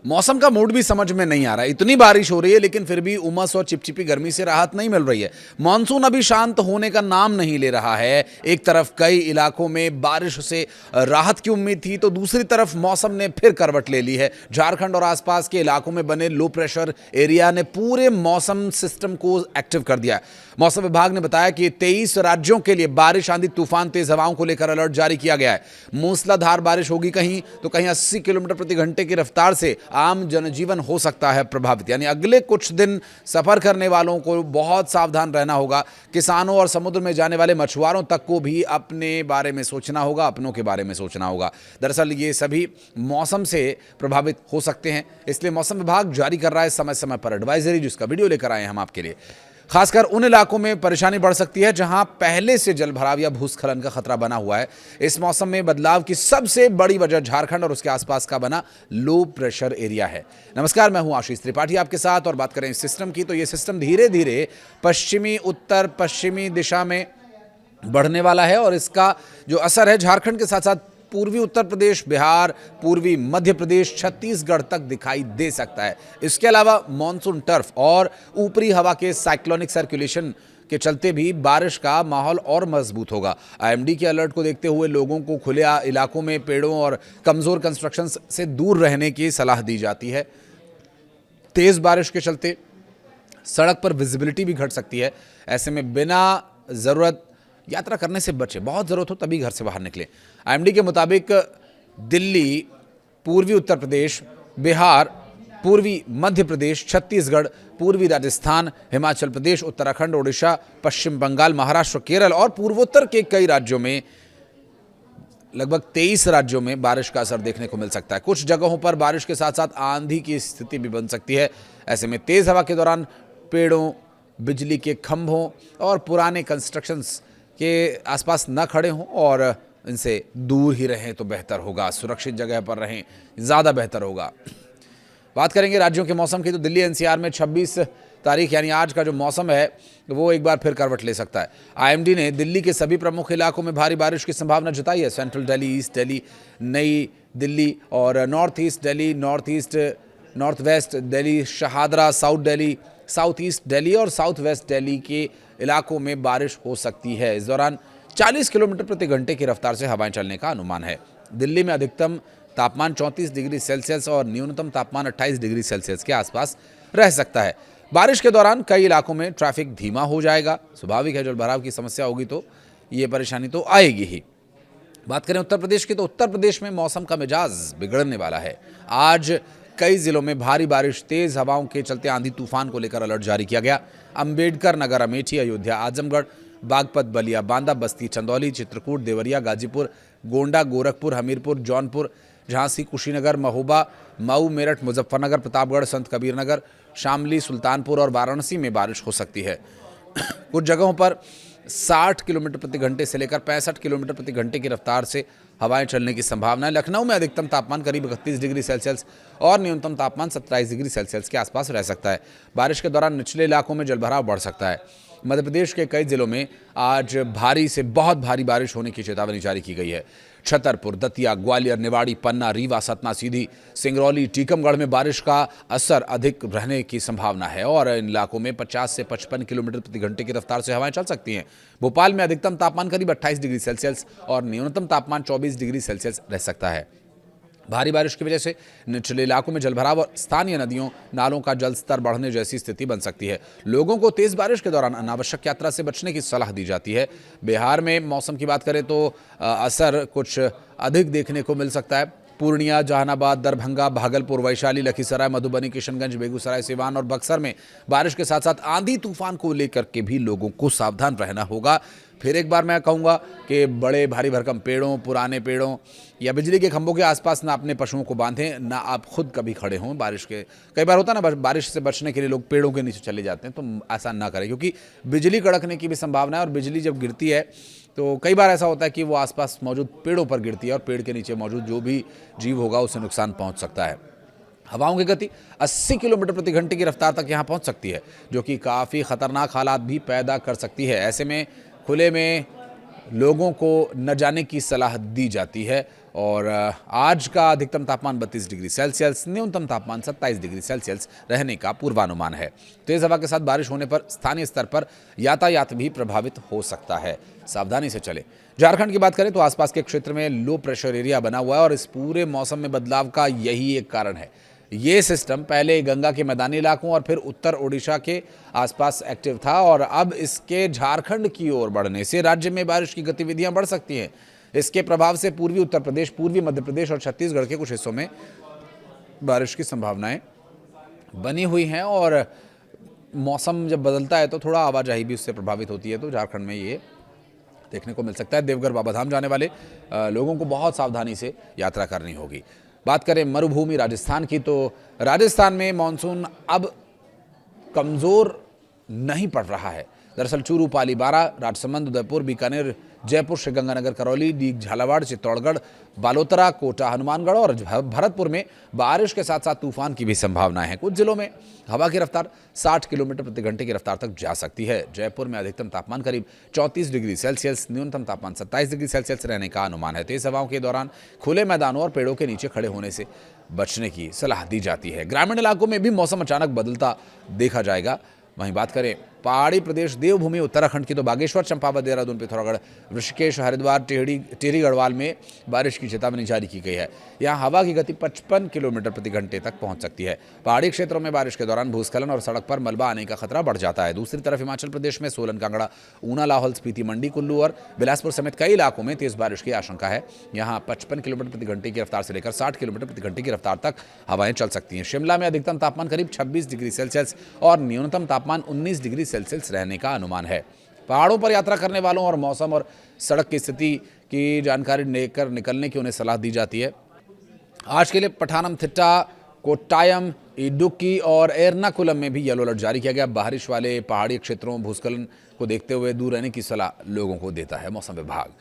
मौसम का मूड भी समझ में नहीं आ रहा है। इतनी बारिश हो रही है लेकिन फिर भी उमस और चिपचिपी गर्मी से राहत नहीं मिल रही है। मानसून अभी शांत होने का नाम नहीं ले रहा है। एक तरफ कई इलाकों में बारिश से राहत की उम्मीद थी तो दूसरी तरफ मौसम ने फिर करवट ले ली है। झारखंड और आसपास के इलाकों में बने लो प्रेशर एरिया ने पूरे मौसम सिस्टम को एक्टिव कर दिया है। मौसम विभाग ने बताया कि 23 राज्यों के लिए बारिश, आंधी, तूफान, तेज हवाओं को लेकर अलर्ट जारी किया गया है। मूसलाधार बारिश होगी कहीं तो कहीं 80 किलोमीटर प्रति घंटे की रफ्तार से आम जनजीवन हो सकता है प्रभावित। यानी अगले कुछ दिन सफर करने वालों को बहुत सावधान रहना होगा। किसानों और समुद्र में जाने वाले मछुआरों तक को भी अपने बारे में सोचना होगा, अपनों के बारे में सोचना होगा। दरअसल ये सभी मौसम से प्रभावित हो सकते हैं, इसलिए मौसम विभाग जारी कर रहा है समय समय पर एडवाइजरी, जिसका वीडियो लेकर आए हैं हम आपके लिए। खासकर उन इलाकों में परेशानी बढ़ सकती है जहां पहले से जलभराव या भूस्खलन का खतरा बना हुआ है। इस मौसम में बदलाव की सबसे बड़ी वजह झारखंड और उसके आसपास का बना लो प्रेशर एरिया है। नमस्कार, मैं हूं आशीष त्रिपाठी आपके साथ, और बात करें इस सिस्टम की तो ये सिस्टम धीरे धीरे पश्चिमी उत्तर पश्चिमी दिशा में बढ़ने वाला है और इसका जो असर है झारखंड के साथ साथ पूर्वी उत्तर प्रदेश, बिहार, पूर्वी मध्य प्रदेश, छत्तीसगढ़ तक दिखाई दे सकता है। इसके अलावा मॉनसून टर्फ और ऊपरी हवा के साइक्लोनिक सर्कुलेशन के चलते भी बारिश का माहौल और मजबूत होगा। आईएमडी के अलर्ट को देखते हुए लोगों को खुले इलाकों में पेड़ों और कमजोर कंस्ट्रक्शन से दूर रहने की सलाह दी जाती है। तेज बारिश के चलते सड़क पर विजिबिलिटी भी घट सकती है। ऐसे में बिना जरूरत यात्रा करने से बचे, बहुत जरूरत हो तभी घर से बाहर निकले। आईएमडी के मुताबिक दिल्ली, पूर्वी उत्तर प्रदेश, बिहार, पूर्वी मध्य प्रदेश, छत्तीसगढ़, पूर्वी राजस्थान, हिमाचल प्रदेश, उत्तराखंड, ओडिशा, पश्चिम बंगाल, महाराष्ट्र, केरल और पूर्वोत्तर के कई राज्यों में, लगभग 23 राज्यों में बारिश का असर देखने को मिल सकता है। कुछ जगहों पर बारिश के साथ साथ आंधी की स्थिति भी बन सकती है। ऐसे में तेज हवा के दौरान पेड़ों, बिजली के खंभों और पुराने कंस्ट्रक्शंस के आसपास न खड़े हों और इनसे दूर ही रहें तो बेहतर होगा। सुरक्षित जगह पर रहें, ज़्यादा बेहतर होगा। बात करेंगे राज्यों के मौसम की तो दिल्ली एनसीआर में 26 तारीख यानी आज का जो मौसम है वो एक बार फिर करवट ले सकता है। आईएमडी ने दिल्ली के सभी प्रमुख इलाकों में भारी बारिश की संभावना जताई है। सेंट्रल दिल्ली, ईस्ट दिल्ली, नई दिल्ली और north east Delhi, north west Delhi, Shahdara, south Delhi, south east Delhi और साउथ वेस्ट दिल्ली के इलाकों में बारिश हो सकती है। इस दौरान 40 किलोमीटर प्रति घंटे की रफ्तार से हवाएं चलने का अनुमान है। दिल्ली में अधिकतम तापमान 34 डिग्री सेल्सियस और न्यूनतम तापमान 28 डिग्री सेल्सियस के आसपास रह सकता है। बारिश के दौरान कई इलाकों में ट्रैफिक धीमा हो जाएगा। स्वाभाविक है, जलभराव की समस्या होगी तो ये परेशानी तो आएगी ही। बात करें उत्तर प्रदेश की तो उत्तर प्रदेश में मौसम का मिजाज बिगड़ने वाला है। आज कई जिलों में भारी बारिश, तेज हवाओं के चलते आंधी तूफान को लेकर अलर्ट जारी किया गया। अंबेडकर नगर, अमेठी, अयोध्या, आजमगढ़, बागपत, बलिया, बांदा, बस्ती, चंदौली, चित्रकूट, देवरिया, गाजीपुर, गोंडा, गोरखपुर, हमीरपुर, जौनपुर, झांसी, कुशीनगर, महोबा, मऊ, मेरठ, मुजफ्फरनगर, प्रतापगढ़, संत कबीरनगर, शामली, सुल्तानपुर और वाराणसी में बारिश हो सकती है। कुछ जगहों पर 60 किलोमीटर प्रति घंटे से लेकर 65 किलोमीटर प्रति घंटे की रफ्तार से हवाएं चलने की संभावना है। लखनऊ में अधिकतम तापमान करीब 31 डिग्री सेल्सियस और न्यूनतम तापमान 27 डिग्री सेल्सियस के आसपास रह सकता है। बारिश के दौरान निचले इलाकों में जलभराव बढ़ सकता है। मध्य प्रदेश के कई जिलों में आज भारी से बहुत भारी बारिश होने की चेतावनी जारी की गई है। छतरपुर, दतिया, ग्वालियर, निवाड़ी, पन्ना, रीवा, सतना, सीधी, सिंगरौली, टीकमगढ़ में बारिश का असर अधिक रहने की संभावना है और इन इलाकों में 50 से 55 किलोमीटर प्रति घंटे की रफ्तार से हवाएं चल सकती हैं। भोपाल में अधिकतम तापमान करीब 28 डिग्री सेल्सियस और न्यूनतम तापमान 24 डिग्री सेल्सियस रह सकता है। भारी बारिश की वजह से निचले इलाकों में जलभराव और स्थानीय नदियों नालों का जलस्तर बढ़ने जैसी स्थिति बन सकती है। लोगों को तेज बारिश के दौरान अनावश्यक यात्रा से बचने की सलाह दी जाती है। बिहार में मौसम की बात करें तो असर कुछ अधिक देखने को मिल सकता है। पूर्णिया, जहानाबाद, दरभंगा, भागलपुर, वैशाली, लखीसराय, मधुबनी, किशनगंज, बेगूसराय, सिवान और बक्सर में बारिश के साथ साथ आंधी तूफान को लेकर के भी लोगों को सावधान रहना होगा। फिर एक बार मैं कहूँगा कि बड़े भारी भरकम पेड़ों, पुराने पेड़ों या बिजली के खंभों के आसपास ना अपने पशुओं को बांधें, ना आप खुद कभी खड़े हों। बारिश के कई बार होता है ना, बारिश से बचने के लिए लोग पेड़ों के नीचे चले जाते हैं, तो ऐसा ना करें क्योंकि बिजली कड़कने की भी संभावना है और बिजली जब गिरती है तो कई बार ऐसा होता है कि वो आसपास मौजूद पेड़ों पर गिरती है और पेड़ के नीचे मौजूद जो भी जीव होगा उसे नुकसान पहुंच सकता है। हवाओं की गति 80 किलोमीटर प्रति घंटे की रफ्तार तक यहाँ पहुंच सकती है, जो कि काफ़ी खतरनाक हालात भी पैदा कर सकती है। ऐसे में खुले में लोगों को न जाने की सलाह दी जाती है। और आज का अधिकतम तापमान 32 डिग्री सेल्सियस, न्यूनतम तापमान 27 डिग्री सेल्सियस रहने का पूर्वानुमान है। तेज हवा के साथ बारिश होने पर स्थानीय स्तर पर यातायात भी प्रभावित हो सकता है, सावधानी से चले। झारखंड की बात करें तो आसपास के क्षेत्र में लो प्रेशर एरिया बना हुआ है और इस पूरे मौसम में बदलाव का यही एक कारण है। ये सिस्टम पहले गंगा के मैदानी इलाकों और फिर उत्तर ओडिशा के आसपास एक्टिव था और अब इसके झारखंड की ओर बढ़ने से राज्य में बारिश की गतिविधियां बढ़ सकती हैं। इसके प्रभाव से पूर्वी उत्तर प्रदेश, पूर्वी मध्य प्रदेश और छत्तीसगढ़ के कुछ हिस्सों में बारिश की संभावनाएं बनी हुई हैं और मौसम जब बदलता है तो थोड़ा आवाजाही भी उससे प्रभावित होती है, तो झारखंड में ये देखने को मिल सकता है। देवघर बाबाधाम जाने वाले लोगों को बहुत सावधानी से यात्रा करनी होगी। बात करें मरुभूमि राजस्थान की, तो राजस्थान में मानसून अब कमज़ोर नहीं पड़ रहा है। दरअसल चूरू, पाली, बारां, राजसमंद, उदयपुर, बीकानेर, जयपुर, श्रीगंगानगर, करौली, डीग, झालावाड़, चित्तौड़गढ़, बालोतरा, कोटा, हनुमानगढ़ और भरतपुर में बारिश के साथ साथ तूफान की भी संभावना है। कुछ जिलों में हवा की रफ्तार 60 किलोमीटर प्रति घंटे की रफ्तार तक जा सकती है। जयपुर में अधिकतम तापमान करीब 34 डिग्री सेल्सियस, न्यूनतम तापमान 27 डिग्री सेल्सियस रहने का अनुमान है। तेज हवाओं के दौरान खुले मैदानों और पेड़ों के नीचे खड़े होने से बचने की सलाह दी जाती है। ग्रामीण इलाकों में भी मौसम अचानक बदलता देखा जाएगा। वहीं बात करें पहाड़ी प्रदेश देवभूमि उत्तराखंड की, तो बागेश्वर, चंपावत, देहरादून, पिथौरागढ़, ऋषिकेश, हरिद्वार, टिहरी गढ़वाल में बारिश की चेतावनी जारी की गई है। यहां हवा की गति 55 किलोमीटर प्रति घंटे तक पहुंच सकती है। पहाड़ी क्षेत्रों में बारिश के दौरान भूस्खलन और सड़क पर मलबा आने का खतरा बढ़ जाता है। दूसरी तरफ हिमाचल प्रदेश में सोलन, कांगड़ा, ऊना, लाहौल स्पीति, मंडी, कुल्लू और बिलासपुर समेत कई इलाकों में तेज बारिश की आशंका है। यहाँ 55 किलोमीटर प्रति घंटे की रफ्तार से लेकर 60 किलोमीटर प्रति घंटे की रफ्तार तक हवाएं चल सकती हैं। शिमला में अधिकतम तापमान करीब 26 डिग्री सेल्सियस और न्यूनतम तापमान 19 डिग्री सेल्सियस रहने का अनुमान है। पहाड़ों पर यात्रा करने वालों और मौसम और सड़क की स्थिति की जानकारी लेकर निकलने की उन्हें सलाह दी जाती है। आज के लिए पठानमथिट्टा, कोट्टायम, इडुक्की और एर्नाकुलम में भी येलो अलर्ट जारी किया गया। बारिश वाले पहाड़ी क्षेत्रों भूस्खलन को देखते हुए दूर रहने की सलाह लोगों को देता है मौसम विभाग।